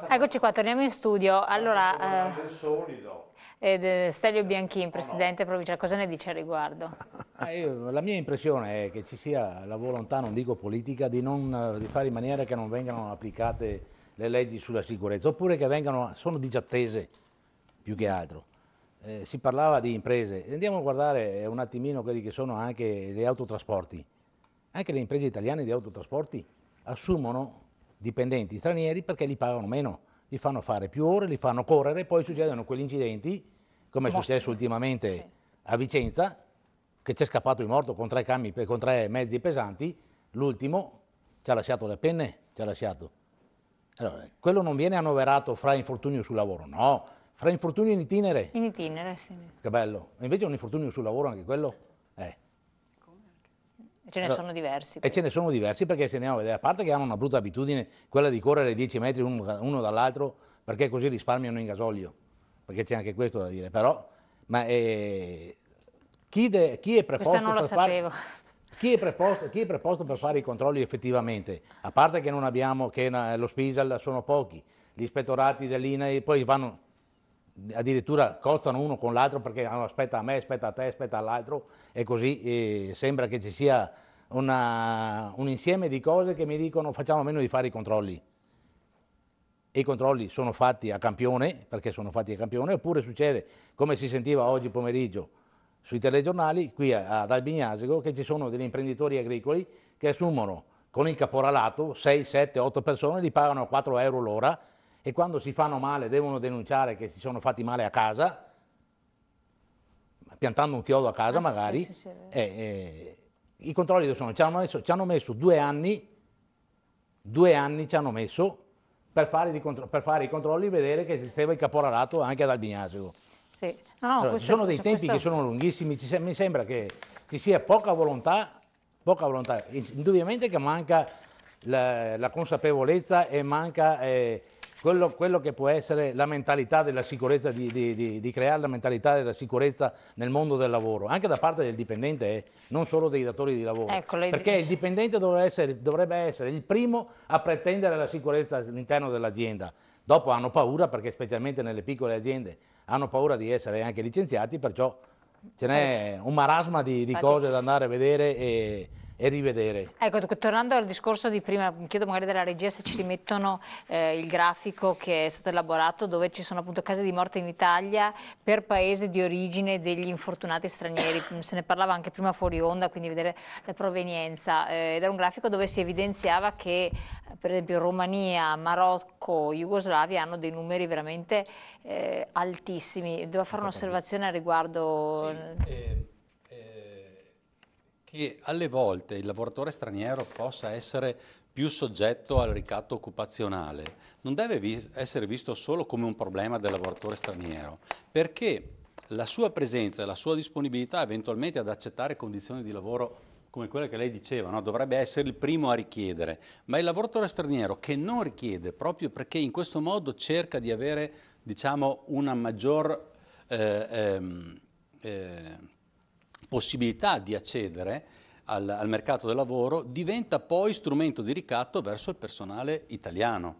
Eccoci qua, torniamo in studio. Allora, del solido. Stelio Bianchin, Presidente provinciale, cosa ne dice al riguardo? La mia impressione è che ci sia la volontà, non dico politica, di fare in maniera che non vengano applicate le leggi sulla sicurezza, oppure che sono disattese più che altro. Si parlava di imprese, andiamo a guardare un attimino quelli che sono anche gli autotrasporti. Anche le imprese italiane di autotrasporti assumono dipendenti stranieri perché li pagano meno, li fanno fare più ore, li fanno correre, poi succedono quegli incidenti, come è successo ultimamente a Vicenza, che c'è scappato il morto con con 3 mezzi pesanti, l'ultimo ci ha lasciato le penne, ci ha lasciato. Allora, quello non viene annoverato fra infortunio sul lavoro, no, fra infortunio in itinere. In itinere, sì. Che bello, invece un infortunio sul lavoro anche quello è. Ce ne sono diversi. E ce ne sono diversi perché se andiamo a vedere, a parte che hanno una brutta abitudine, quella di correre 10 metri uno dall'altro, perché così risparmiano in gasolio, perché c'è anche questo da dire, però, ma chi è preposto per fare... Chi è preposto per fare i controlli effettivamente? A parte che non abbiamo, che lo Spisal sono pochi, gli ispettorati dell'INAI poi vanno, addirittura cozzano uno con l'altro perché aspetta a me, aspetta a te, aspetta all'altro e così sembra che ci sia un insieme di cose che mi dicono facciamo meno di fare i controlli. E i controlli sono fatti a campione, perché sono fatti a campione, oppure succede, come si sentiva oggi pomeriggio sui telegiornali, qui ad Albignasego, che ci sono degli imprenditori agricoli che assumono con il caporalato 6, 7, 8 persone, li pagano a 4 euro l'ora e quando si fanno male devono denunciare che si sono fatti male a casa, piantando un chiodo a casa magari, i controlli dove sono? Ci hanno messo 2 anni ci hanno messo per fare i controlli e vedere che esisteva il caporalato anche ad Albignasego. Sì. Allora, ci sono dei tempi che sono lunghissimi, mi sembra che ci sia poca volontà, indubbiamente che manca la consapevolezza e manca quello che può essere la mentalità della sicurezza, di creare la mentalità della sicurezza nel mondo del lavoro, anche da parte del dipendente, non solo dei datori di lavoro, perché il dipendente dovrebbe essere il primo a pretendere la sicurezza all'interno dell'azienda. Dopo hanno paura, perché specialmente nelle piccole aziende hanno paura di essere anche licenziati, perciò ce n'è un marasma di cose da andare a vedere e rivedere. Ecco, tornando al discorso di prima, chiedo magari della regia se ci rimettono il grafico che è stato elaborato dove ci sono appunto casi di morte in Italia per paese di origine degli infortunati stranieri, se ne parlava anche prima fuori onda, quindi vedere la provenienza, ed era un grafico dove si evidenziava che per esempio Romania, Marocco, Jugoslavia hanno dei numeri veramente altissimi. Devo fare un'osservazione al riguardo? Sì, che alle volte il lavoratore straniero possa essere più soggetto al ricatto occupazionale non deve essere visto solo come un problema del lavoratore straniero, perché la sua presenza e la sua disponibilità eventualmente ad accettare condizioni di lavoro come quelle che lei diceva, no? Dovrebbe essere il primo a richiedere, ma il lavoratore straniero che non richiede proprio perché in questo modo cerca di avere, diciamo, una maggior possibilità di accedere al mercato del lavoro, diventa poi strumento di ricatto verso il personale italiano.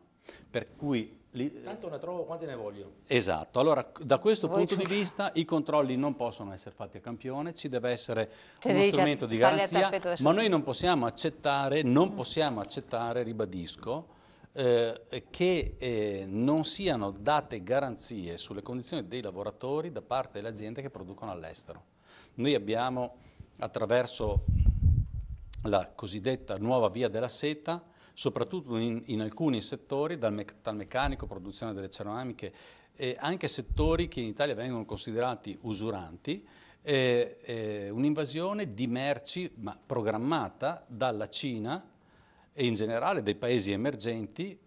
Per cui tanto ne trovo quanti ne voglio. Esatto, allora da questo punto di vista i controlli non possono essere fatti a campione, ci deve essere uno strumento di garanzia, ma noi non possiamo accettare, ribadisco, che non siano date garanzie sulle condizioni dei lavoratori da parte delle aziende che producono all'estero. Noi abbiamo, attraverso la cosiddetta nuova via della seta, soprattutto in alcuni settori, dal metalmeccanico, produzione delle ceramiche, anche settori che in Italia vengono considerati usuranti, un'invasione di merci ma programmata dalla Cina e in generale dai paesi emergenti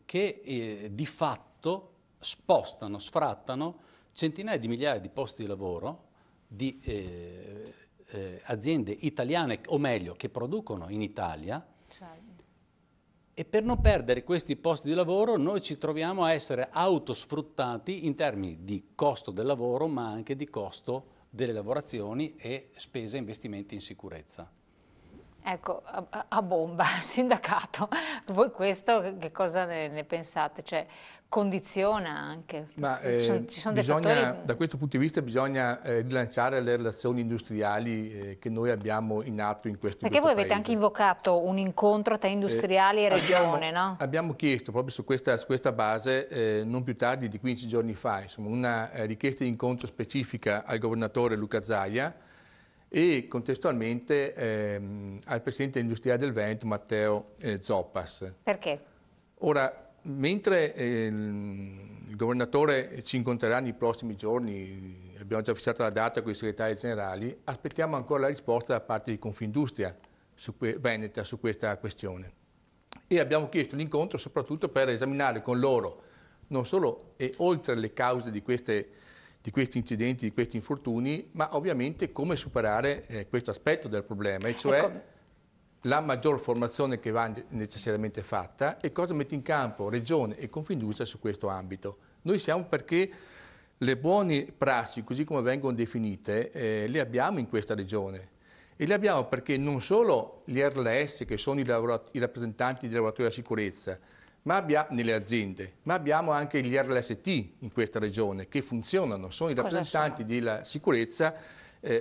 che di fatto spostano, sfrattano centinaia di migliaia di posti di lavoro di aziende italiane, o meglio, che producono in Italia, e per non perdere questi posti di lavoro noi ci troviamo a essere autosfruttati in termini di costo del lavoro, ma anche di costo delle lavorazioni e spese e investimenti in sicurezza. Ecco, a bomba, sindacato, voi questo che cosa ne pensate? Cioè, condiziona anche? Ma Ci sono dei fattori... da questo punto di vista bisogna rilanciare le relazioni industriali che noi abbiamo in atto in questo Perché voi avete paese. anche invocato un incontro tra industriali e regione, no? Abbiamo chiesto proprio su questa base, non più tardi di 15 giorni fa, insomma, una richiesta di incontro specifica al governatore Luca Zaia e contestualmente al presidente industriale del Veneto Matteo Zoppas. Perché? Ora, mentre il governatore ci incontrerà nei prossimi giorni, abbiamo già fissato la data con i segretari generali, aspettiamo ancora la risposta da parte di Confindustria Veneta su questa questione. E abbiamo chiesto l'incontro soprattutto per esaminare con loro non solo e oltre le cause di questi incidenti, di questi infortuni, ma ovviamente come superare questo aspetto del problema, e cioè ecco, la maggior formazione che va necessariamente fatta e cosa mette in campo Regione e Confindustria su questo ambito. Noi siamo perché le buone prassi, così come vengono definite, le abbiamo in questa Regione. E le abbiamo perché non solo gli RLS, che sono i rappresentanti dei lavoratori della sicurezza, nelle aziende, ma abbiamo anche gli RLST in questa regione che funzionano, sono i rappresentanti della sicurezza,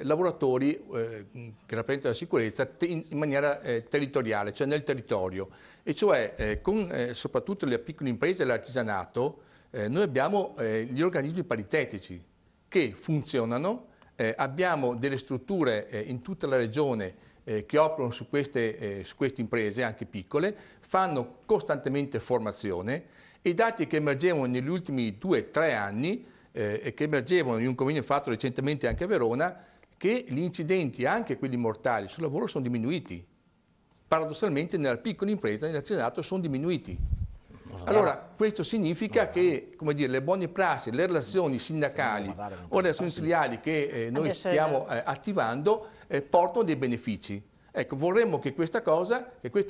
lavoratori che rappresentano la sicurezza in maniera territoriale, cioè nel territorio. E cioè con soprattutto le piccole imprese e l'artigianato, noi abbiamo gli organismi paritetici che funzionano. Abbiamo delle strutture in tutta la regione che operano su queste imprese, anche piccole, fanno costantemente formazione e i dati che emergevano negli ultimi 2-3 anni e che emergevano in un convegno fatto recentemente anche a Verona, che gli incidenti, anche quelli mortali sul lavoro, sono diminuiti. Paradossalmente nella piccola impresa, nell'artigianato, sono diminuiti. Allora, questo significa che, come dire, le buone prassi, le relazioni sindacali o le relazioni industriali che noi stiamo attivando portano dei benefici. Ecco, vorremmo che questa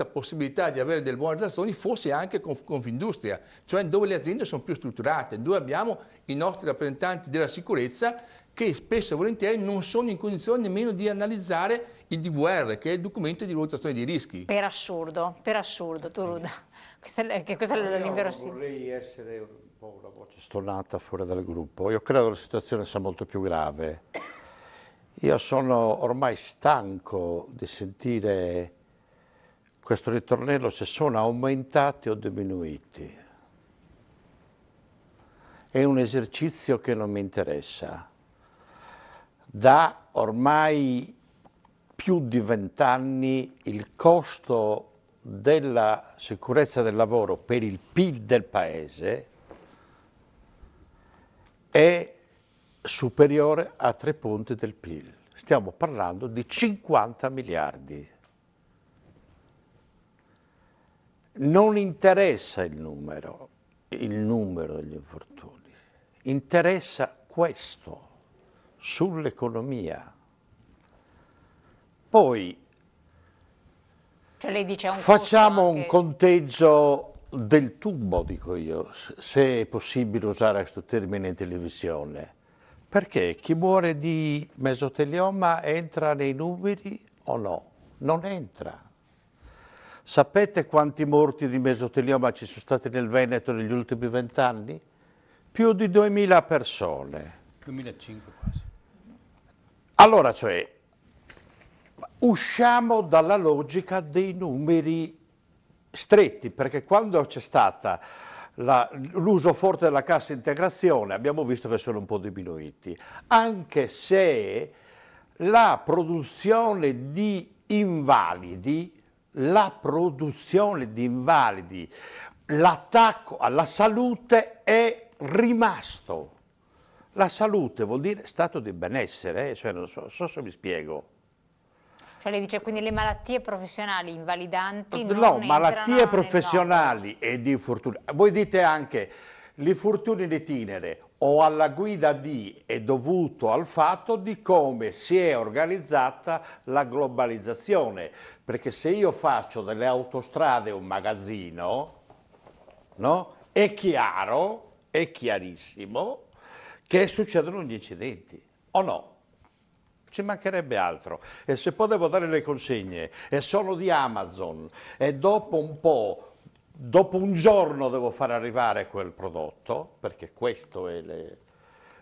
possibilità di avere delle buone relazioni fosse anche con Confindustria, cioè dove le aziende sono più strutturate, dove abbiamo i nostri rappresentanti della sicurezza che spesso e volentieri non sono in condizione nemmeno di analizzare il DVR, che è il documento di valutazione dei rischi. Per assurdo, Turuda. Questa è l'inverosimile. Vorrei essere un po' una voce stonata fuori dal gruppo. Io credo che la situazione sia molto più grave. Io sono ormai stanco di sentire questo ritornello se sono aumentati o diminuiti. È un esercizio che non mi interessa. Da ormai più di 20 anni il costo della sicurezza del lavoro per il PIL del Paese è superiore a 3 punti del PIL. Stiamo parlando di 50 miliardi. Non interessa il numero degli infortuni, interessa questo sull'economia. Poi cioè lei dice facciamo anche... un conteggio del tubo, dico io, se è possibile usare questo termine in televisione. Perché chi muore di mesotelioma entra nei numeri o no? Non entra. Sapete quanti morti di mesotelioma ci sono stati nel Veneto negli ultimi 20 anni? Più di 2000 persone. 2005 quasi. Allora, cioè, usciamo dalla logica dei numeri stretti, perché quando c'è stata l'uso forte della cassa integrazione abbiamo visto che sono un po' diminuiti, anche se la produzione di invalidi, l'attacco alla salute è rimasto. La salute vuol dire stato di benessere, cioè non so se mi spiego. Cioè lei dice quindi le malattie professionali invalidanti non No, malattie entrano professionali e di infortuni. Voi dite anche l'infortunio in itinere o alla guida di è dovuto al fatto di come si è organizzata la globalizzazione. Perché se io faccio delle autostrade un magazzino, no? È chiaro, è chiarissimo che succedono gli incidenti, o no? ci mancherebbe altro. E se poi devo dare le consegne e sono di Amazon e dopo un po', dopo un giorno devo far arrivare quel prodotto, perché questo è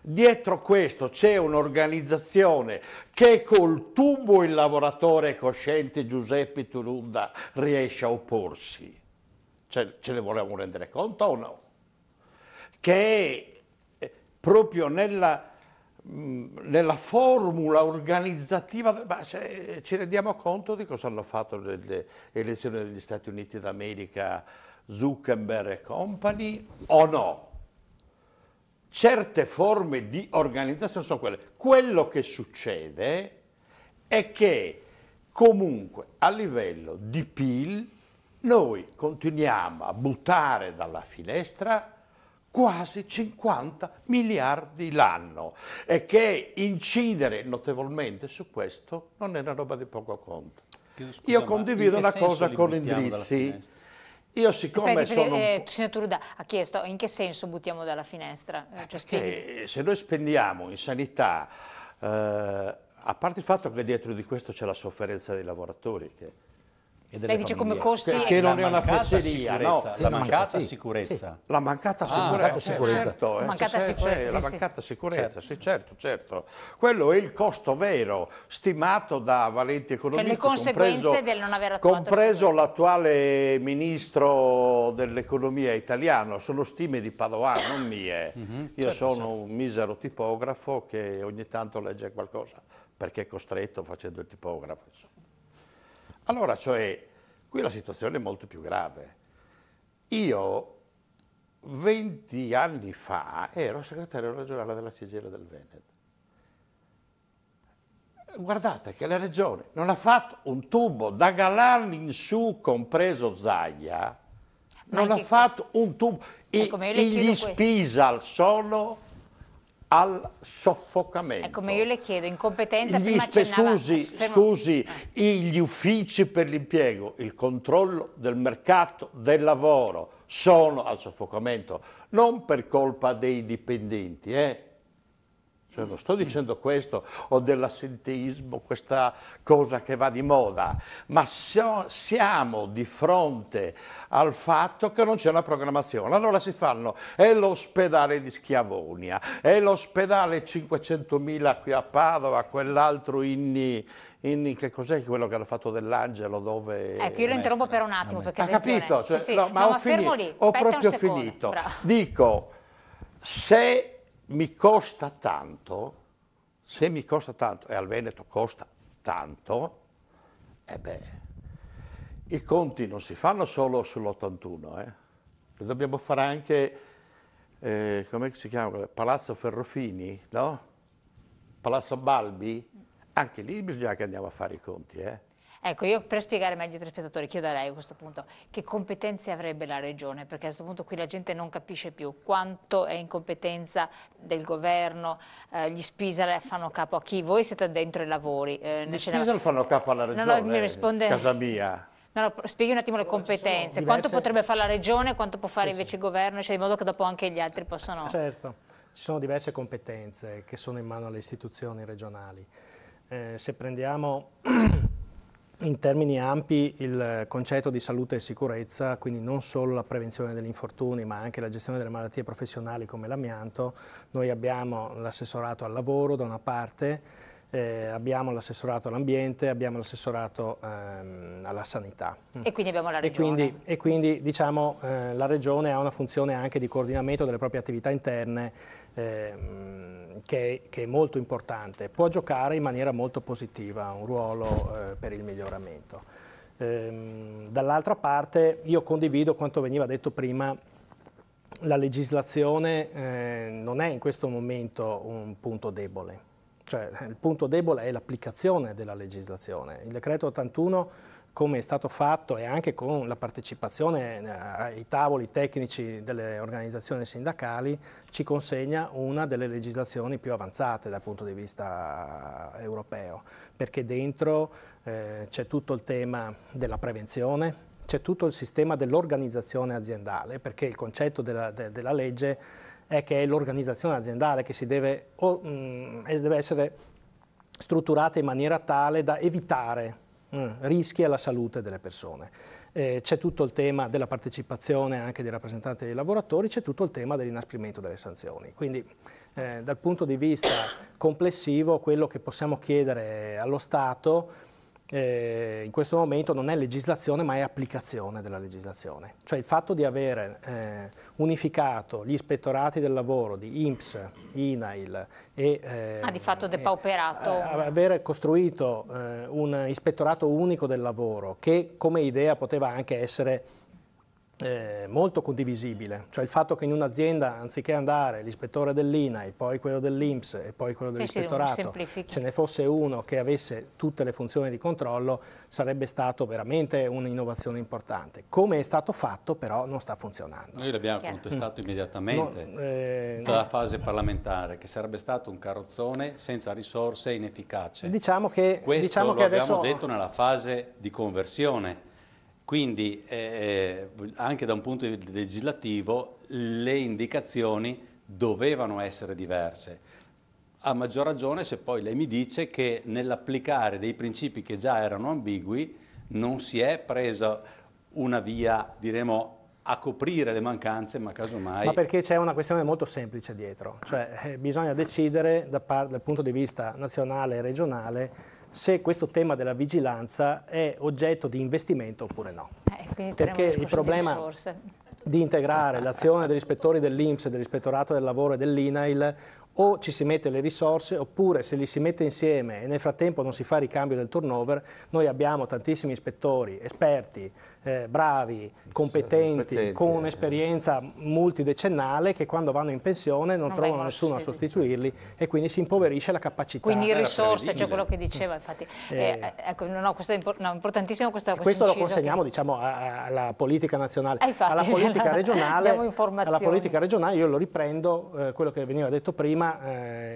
dietro questo c'è un'organizzazione che col tubo il lavoratore cosciente Giuseppe Tulunda riesce a opporsi. Cioè, ce ne volevamo rendere conto o no? Che è proprio nella formula organizzativa, ci rendiamo conto di cosa hanno fatto le elezioni degli Stati Uniti d'America, Zuckerberg e compagni, o no? Certe forme di organizzazione sono quelle. Quello che succede è che comunque a livello di PIL noi continuiamo a buttare dalla finestra quasi 50 miliardi l'anno e che incidere notevolmente su questo non è una roba di poco conto. Io condivido una cosa con Endrizzi. Io siccome sono... Signor Tulunda ha chiesto in che senso buttiamo dalla finestra? Perché se noi spendiamo in sanità, a parte il fatto che dietro di questo c'è la sofferenza dei lavoratori, lei dice come costi... Che non è una fesseria, no? La mancata sicurezza. La mancata sicurezza, certo. La mancata sicurezza, sì, certo. Quello è il costo vero, stimato da valenti economisti, cioè le conseguenze del non aver attuato compreso l'attuale ministro dell'economia italiano. Sono stime di Padoan, non mie. Io sono un misero tipografo che ogni tanto legge qualcosa, perché è costretto facendo il tipografo, insomma. Allora, cioè, qui la situazione è molto più grave. Io, 20 anni fa, ero segretario regionale della CGIL del Veneto. Guardate che la regione non ha fatto un tubo da Galan in su, compreso Zaia, non ha fatto un tubo. Gli Spisal sono al soffocamento. Ecco, ma io le chiedo, incompetenza, scusi, gli uffici per l'impiego, il controllo del mercato del lavoro sono al soffocamento, non per colpa dei dipendenti, Cioè, non sto dicendo questo o dell'assenteismo, questa cosa che va di moda, ma siamo di fronte al fatto che non c'è una programmazione. Allora si fanno, è l'ospedale di Schiavonia, è l'ospedale 500.000 qui a Padova, quell'altro che cos'è quello che hanno fatto dell'Angelo, dove... Ecco, io lo interrompo per un attimo, perché ha capito? Cioè, sì, no, ma ho proprio finito. Dico, se mi costa tanto, e al Veneto costa tanto, i conti non si fanno solo sull'81, Li dobbiamo fare anche, come si chiama, Palazzo Ferrofini, no? Palazzo Balbi, anche lì bisogna che andiamo a fare i conti, Ecco, io per spiegare meglio ai telespettatori chiedo a lei a questo punto che competenze avrebbe la Regione, perché a questo punto qui la gente non capisce più quanto è incompetenza del governo, gli Spisal fanno capo a chi? Voi siete dentro ai lavori. Gli Spisal fanno capo alla Regione, mi risponde... casa mia. No, spieghi un attimo le competenze, quanto potrebbe fare la Regione, quanto può fare invece il governo, cioè, di modo che dopo anche gli altri possano... Certo, ci sono diverse competenze che sono in mano alle istituzioni regionali. Se prendiamo... in termini ampi il concetto di salute e sicurezza, quindi non solo la prevenzione degli infortuni ma anche la gestione delle malattie professionali come l'amianto, noi abbiamo l'assessorato al lavoro da una parte, abbiamo l'assessorato all'ambiente, abbiamo l'assessorato alla sanità. E quindi abbiamo la Regione. E quindi diciamo, la Regione ha una funzione anche di coordinamento delle proprie attività interne che è molto importante, può giocare in maniera molto positiva un ruolo per il miglioramento. Dall'altra parte io condivido quanto veniva detto prima, la legislazione non è in questo momento un punto debole, cioè il punto debole è l'applicazione della legislazione. Il decreto 81, come è stato fatto e anche con la partecipazione ai tavoli tecnici delle organizzazioni sindacali, ci consegna una delle legislazioni più avanzate dal punto di vista europeo, perché dentro c'è tutto il tema della prevenzione, c'è tutto il sistema dell'organizzazione aziendale, perché il concetto della legge è che è l'organizzazione aziendale che deve essere strutturate in maniera tale da evitare rischi alla salute delle persone. C'è tutto il tema della partecipazione anche dei rappresentanti dei lavoratori, c'è tutto il tema dell'inasprimento delle sanzioni. Quindi dal punto di vista complessivo quello che possiamo chiedere allo Stato in questo momento non è legislazione ma è applicazione della legislazione. Cioè il fatto di avere unificato gli ispettorati del lavoro di INPS, INAIL e di fatto depauperato. Avere costruito un ispettorato unico del lavoro che come idea poteva anche essere molto condivisibile, cioè il fatto che in un'azienda anziché andare l'ispettore dell'INAIL, poi quello dell'INPS e poi quello dell'ispettorato, ce ne fosse uno che avesse tutte le funzioni di controllo, sarebbe stato veramente un'innovazione importante. Come è stato fatto però non sta funzionando. Noi l'abbiamo contestato immediatamente dalla fase parlamentare, che sarebbe stato un carrozzone senza risorse e inefficace. Questo lo abbiamo detto nella fase di conversione. Quindi anche da un punto di vista legislativo le indicazioni dovevano essere diverse. A maggior ragione se poi lei mi dice che nell'applicare dei principi che già erano ambigui non si è presa una via, diremo, a coprire le mancanze, ma casomai... Ma perché c'è una questione molto semplice dietro, cioè bisogna decidere dal punto di vista nazionale e regionale se questo tema della vigilanza è oggetto di investimento oppure no. Perché il problema di integrare l'azione degli ispettori dell'INPS, dell'Ispettorato del Lavoro e dell'INAIL o ci si mette le risorse oppure se li si mette insieme e nel frattempo non si fa ricambio del turnover, noi abbiamo tantissimi ispettori, esperti, bravi, competenti, con un'esperienza multidecennale che quando vanno in pensione non trovano nessuno a sostituirli e quindi si impoverisce la capacità. Quindi risorse, cioè quello che diceva infatti. Ecco, no, questo è importantissimo questa questo lo consegniamo diciamo alla politica nazionale, infatti, alla politica regionale. Alla politica regionale io lo riprendo, quello che veniva detto prima,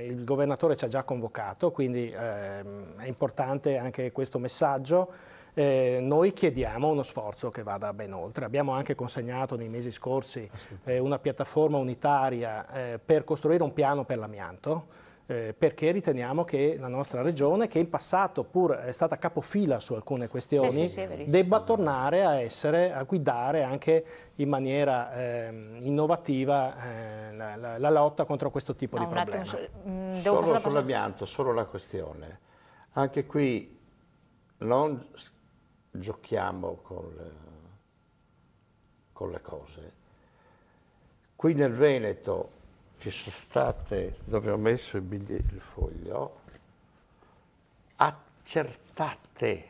il governatore ci ha già convocato, quindi è importante anche questo messaggio. Noi chiediamo uno sforzo che vada ben oltre. Abbiamo anche consegnato nei mesi scorsi una piattaforma unitaria per costruire un piano per l'amianto, perché riteniamo che la nostra regione, che in passato pur è stata capofila su alcune questioni, debba tornare a guidare anche in maniera innovativa la lotta contro questo tipo di problema. Solo sull'amianto, solo la questione. Anche qui non giochiamo con le cose. Qui nel Veneto ci sono state, dove ho messo il foglio, accertate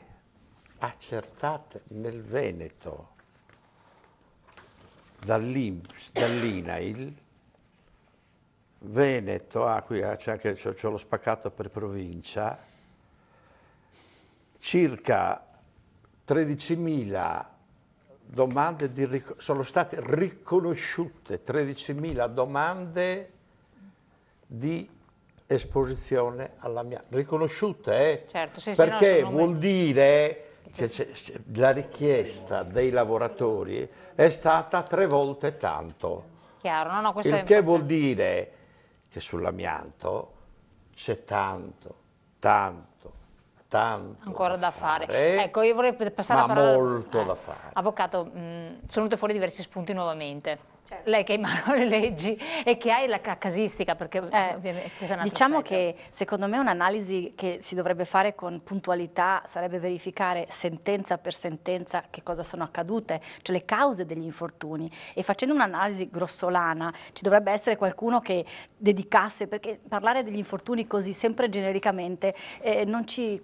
nel Veneto dall'INPS, dall'INAIL, Veneto, qui c'è anche c'ho lo spaccato per provincia, circa 13.000 domande sono state riconosciute 13.000 domande di esposizione all'amianto, riconosciute, certo, perché vuol dire che la richiesta dei lavoratori è stata 3 volte tanto. Chiaro, no, questo il che vuol dire che sull'amianto c'è tanto ancora da fare. Ecco, io vorrei passare ma la parola. Molto da fare. Avvocato, sono venute fuori diversi spunti nuovamente. Certo. Lei che ha in mano le leggi e che ha la casistica, perché ovviamente questa è un diciamo aspetto. che secondo me un'analisi che si dovrebbe fare con puntualità sarebbe verificare sentenza per sentenza che cosa sono accadute, cioè le cause degli infortuni, e facendo un'analisi grossolana ci dovrebbe essere qualcuno che dedicasse, perché parlare degli infortuni così sempre genericamente non ci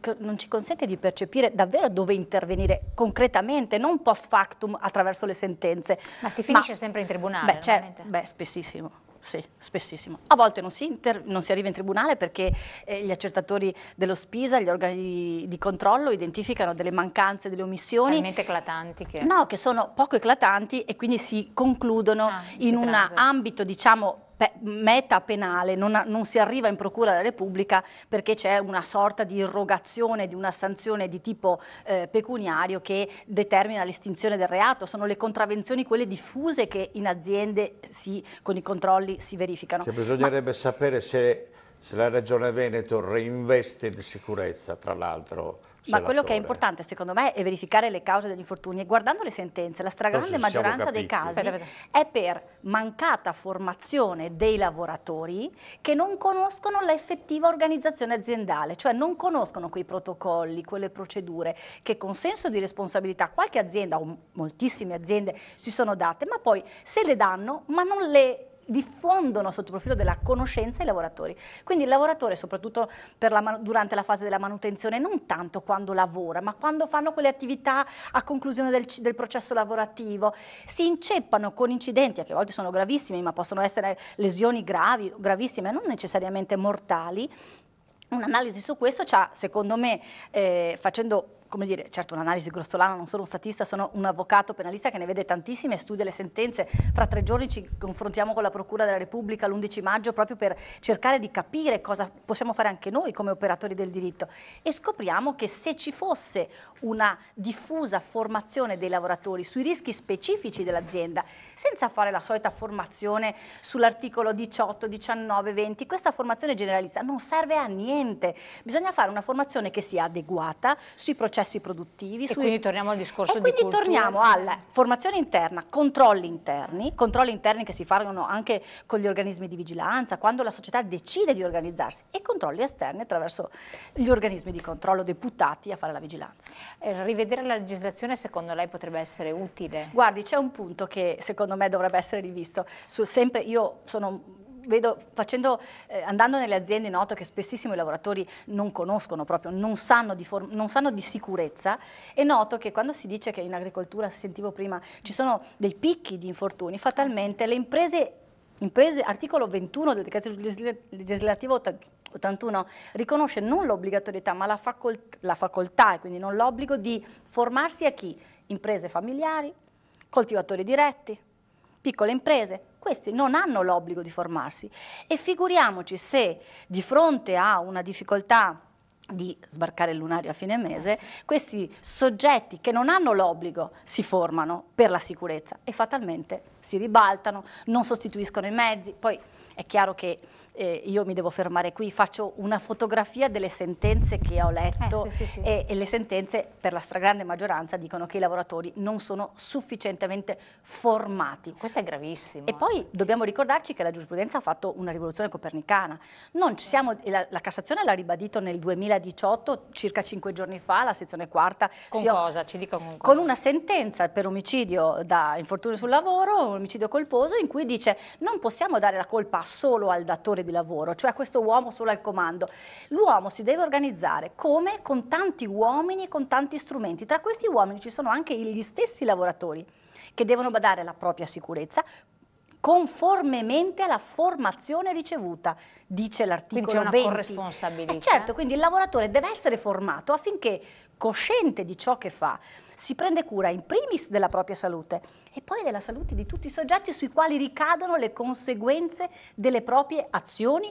consente di percepire davvero dove intervenire concretamente, non post factum attraverso le sentenze. Ma si finisce sempre in tribunale? Beh, spessissimo. Sì, spessissimo. A volte non si arriva in tribunale perché gli accertatori dello Spisa, gli organi di controllo identificano delle mancanze, delle omissioni. Talmente eclatanti che... No, che sono poco eclatanti e quindi si concludono in un ambito, diciamo, meta penale, non si arriva in procura della Repubblica perché c'è una sorta di irrogazione di una sanzione di tipo pecuniario che determina l'estinzione del reato. Sono le contravvenzioni, quelle diffuse, che in aziende con i controlli si verificano. Che bisognerebbe sapere se Se la Regione Veneto reinveste in sicurezza, tra l'altro... Ma quello che è importante secondo me è verificare le cause degli infortuni e guardando le sentenze, la stragrande maggioranza dei casi è per mancata formazione dei lavoratori che non conoscono l'effettiva organizzazione aziendale, cioè non conoscono quei protocolli, quelle procedure che con senso di responsabilità qualche azienda o moltissime aziende si sono date, ma poi se le danno ma non le diffondono sotto il profilo della conoscenza ai lavoratori. Quindi il lavoratore, soprattutto durante la fase della manutenzione, non tanto quando lavora, ma quando fanno quelle attività a conclusione del processo lavorativo, si inceppano con incidenti che a volte sono gravissimi, ma possono essere lesioni gravi, gravissime, non necessariamente mortali. Un'analisi su questo c'ha, secondo me, facendo, come dire, certo un'analisi grossolana, non sono un statista, sono un avvocato penalista che ne vede tantissime, studia le sentenze. Fra 3 giorni ci confrontiamo con la Procura della Repubblica l'11 maggio proprio per cercare di capire cosa possiamo fare anche noi come operatori del diritto e scopriamo che se ci fosse una diffusa formazione dei lavoratori sui rischi specifici dell'azienda, senza fare la solita formazione sull'articolo 18, 19, 20, questa formazione generalista non serve a niente, bisogna fare una formazione che sia adeguata sui processi produttivi. Quindi torniamo al discorso di quindi cultura. torniamo alla formazione interna, controlli interni che si fanno anche con gli organismi di vigilanza, quando la società decide di organizzarsi, e controlli esterni attraverso gli organismi di controllo deputati a fare la vigilanza. Rivedere la legislazione secondo lei potrebbe essere utile? Guardi, c'è un punto che secondo me dovrebbe essere rivisto. Sempre io andando nelle aziende noto che spessissimo i lavoratori non conoscono proprio, non sanno di sicurezza, e noto che quando si dice che in agricoltura, sentivo prima, ci sono dei picchi di infortuni, fatalmente le imprese, articolo 21 del decreto legislativo 81, riconosce non l'obbligatorietà ma la facoltà e quindi non l'obbligo di formarsi a chi? Imprese familiari, coltivatori diretti, piccole imprese. Questi non hanno l'obbligo di formarsi e figuriamoci se di fronte a una difficoltà di sbarcare il lunario a fine mese, questi soggetti che non hanno l'obbligo si formano per la sicurezza e fatalmente si ribaltano, non sostituiscono i mezzi. Poi è chiaro che io mi devo fermare qui, faccio una fotografia delle sentenze che ho letto e le sentenze per la stragrande maggioranza dicono che i lavoratori non sono sufficientemente formati. Questo è gravissimo. E poi dobbiamo ricordarci che la giurisprudenza ha fatto una rivoluzione copernicana. La Cassazione l'ha ribadito nel 2018, circa 5 giorni fa, la sezione quarta. Con cosa? Ci dica con cosa. Con una sentenza per omicidio da infortunio sul lavoro, un omicidio colposo, in cui dice non possiamo dare la colpa solo al datore di lavoro, cioè a questo uomo solo al comando. L'uomo si deve organizzare come con tanti uomini e con tanti strumenti. Tra questi uomini ci sono anche gli stessi lavoratori che devono badare alla propria sicurezza conformemente alla formazione ricevuta, dice l'articolo 20. Quindi c'è una corresponsabilità. Certo, quindi il lavoratore deve essere formato affinché, cosciente di ciò che fa, si prende cura in primis della propria salute e poi della salute di tutti i soggetti sui quali ricadono le conseguenze delle proprie azioni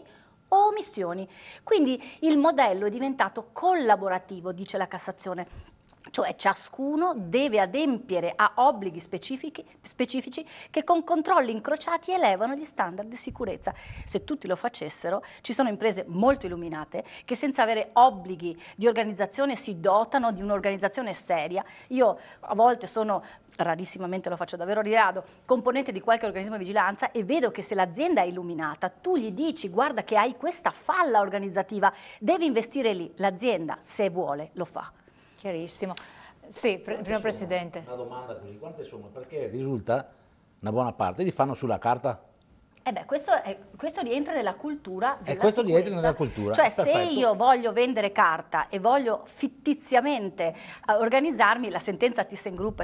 o omissioni. Quindi il modello è diventato collaborativo, dice la Cassazione. Cioè ciascuno deve adempiere a obblighi specifici che con controlli incrociati elevano gli standard di sicurezza. Se tutti lo facessero, ci sono imprese molto illuminate che senza avere obblighi di organizzazione si dotano di un'organizzazione seria. Io a volte sono, rarissimamente lo faccio davvero di rado, componente di qualche organismo di vigilanza e vedo che se l'azienda è illuminata, tu gli dici guarda che hai questa falla organizzativa, devi investire lì. L'azienda, se vuole, lo fa. Chiarissimo. Sì, primo Presidente. Una domanda così, quante sono? Perché risulta una buona parte li fanno sulla carta. Questo rientra nella cultura della questo sicurezza. rientra nella cultura. Cioè Perfetto. se io voglio vendere carta e voglio fittiziamente organizzarmi, la sentenza ThyssenKrupp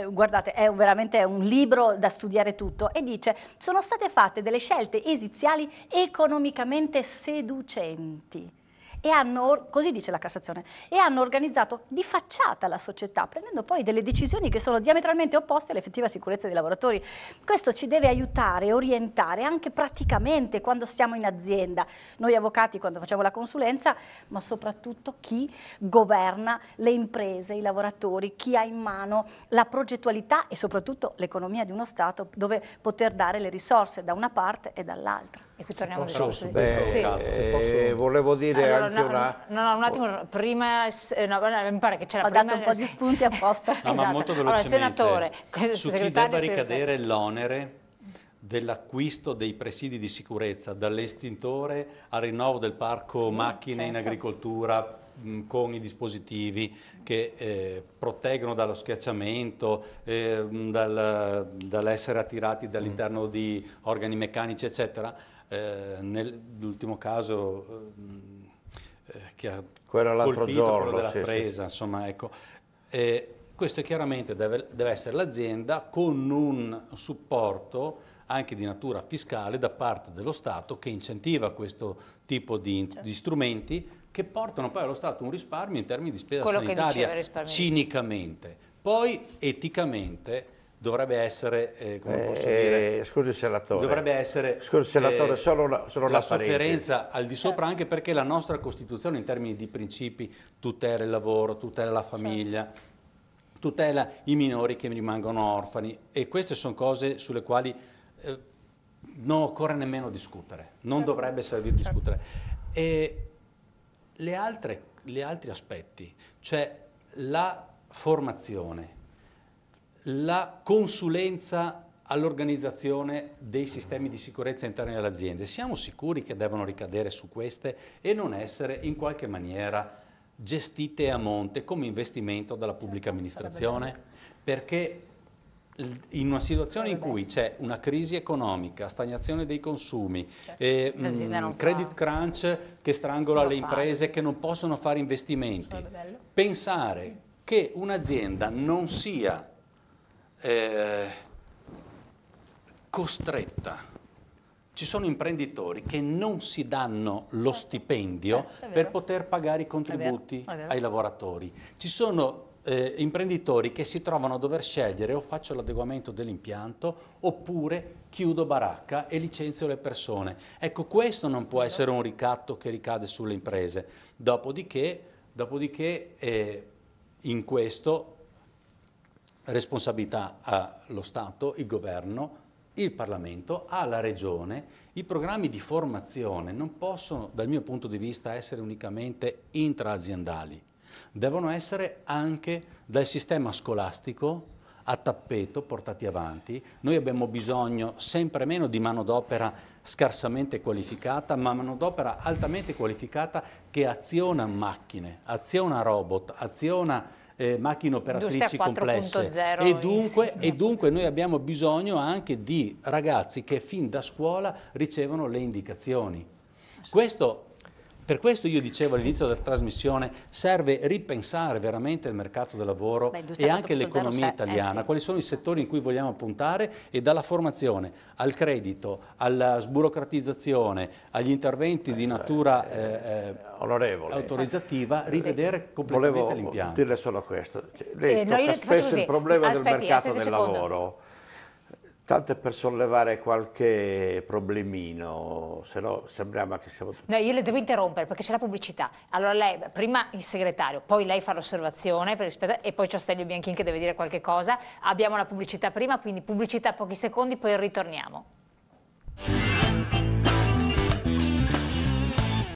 guardate, è veramente un libro da studiare tutto e dice sono state fatte delle scelte esiziali economicamente seducenti. E hanno, così dice la Cassazione, e hanno organizzato di facciata la società, prendendo poi delle decisioni che sono diametralmente opposte all'effettiva sicurezza dei lavoratori. Questo ci deve aiutare e orientare anche praticamente quando stiamo in azienda, noi avvocati quando facciamo la consulenza, ma soprattutto chi governa le imprese, i lavoratori, chi ha in mano la progettualità e soprattutto l'economia di uno Stato dove poter dare le risorse da una parte e dall'altra. E qui torniamo al posso- discorso di Beh, sì. volevo dire Allora, anche una... no, un attimo, prima, mi pare che c'era Ho prima... dato un po' di spunti apposta. No, ma Esatto. molto Allora, velocemente, senatore, su chi segretario, debba segretario. ricadere l'onere dell'acquisto dei presidi di sicurezza, dall'estintore al rinnovo del parco macchine in certo. agricoltura, con i dispositivi che proteggono dallo schiacciamento, dall'essere attirati dall'interno di organi meccanici, eccetera. Nell'ultimo caso che ha Quello l'altro colpito, giorno, quello della sì, Fresa, insomma, ecco. Questo chiaramente deve essere l'azienda con un supporto anche di natura fiscale da parte dello Stato che incentiva questo tipo di strumenti che portano poi allo Stato un risparmio in termini di spesa Quello che diceva, sanitaria, risparmio. cinicamente. Poi eticamente dovrebbe essere, come posso dire, Scusi senatore, dovrebbe essere solo la una sofferenza al di sopra, anche perché la nostra Costituzione in termini di principi tutela il lavoro, tutela la famiglia, tutela i minori che rimangono orfani, e queste sono cose sulle quali non occorre nemmeno discutere, non dovrebbe servire discutere. E gli altri aspetti, cioè la formazione, la consulenza all'organizzazione dei sistemi di sicurezza interni alle aziende, siamo sicuri che devono ricadere su queste e non essere in qualche maniera gestite a monte come investimento dalla pubblica amministrazione? Perché in una situazione in cui c'è una crisi economica, stagnazione dei consumi, credit crunch che strangola le imprese che non possono fare investimenti, pensare che un'azienda non sia costretta. Ci sono imprenditori che non si danno lo stipendio per poter pagare i contributi ai lavoratori. Ci sono imprenditori che si trovano a dover scegliere: o faccio l'adeguamento dell'impianto oppure chiudo baracca e licenzio le persone. Ecco, questo non può essere un ricatto che ricade sulle imprese. Dopodiché in questo responsabilità ha lo Stato, il governo, il Parlamento, ha la Regione. I programmi di formazione non possono, dal mio punto di vista, essere unicamente intraaziendali. Devono essere anche dal sistema scolastico a tappeto portati avanti. Noi abbiamo bisogno sempre meno di manodopera scarsamente qualificata, ma manodopera altamente qualificata che aziona macchine, aziona robot, aziona macchine operatrici complesse, e dunque noi abbiamo bisogno anche di ragazzi che fin da scuola ricevono le indicazioni. Per questo io dicevo all'inizio della trasmissione, serve ripensare veramente il mercato del lavoro e anche l'economia italiana, quali sono i settori in cui vogliamo puntare, e dalla formazione al credito, alla sburocratizzazione, agli interventi di natura autorizzativa, rivedere completamente l'impianto. Volevo dirle solo questo. Lei tocca spesso il problema del mercato del lavoro. Tanto per sollevare qualche problemino, se no sembriamo che siamo... No, io le devo interrompere perché c'è la pubblicità. Allora lei, prima il segretario, poi lei fa l'osservazione e poi c'è Stelio Bianchin che deve dire qualche cosa. Abbiamo la pubblicità prima, quindi pubblicità pochi secondi, poi ritorniamo.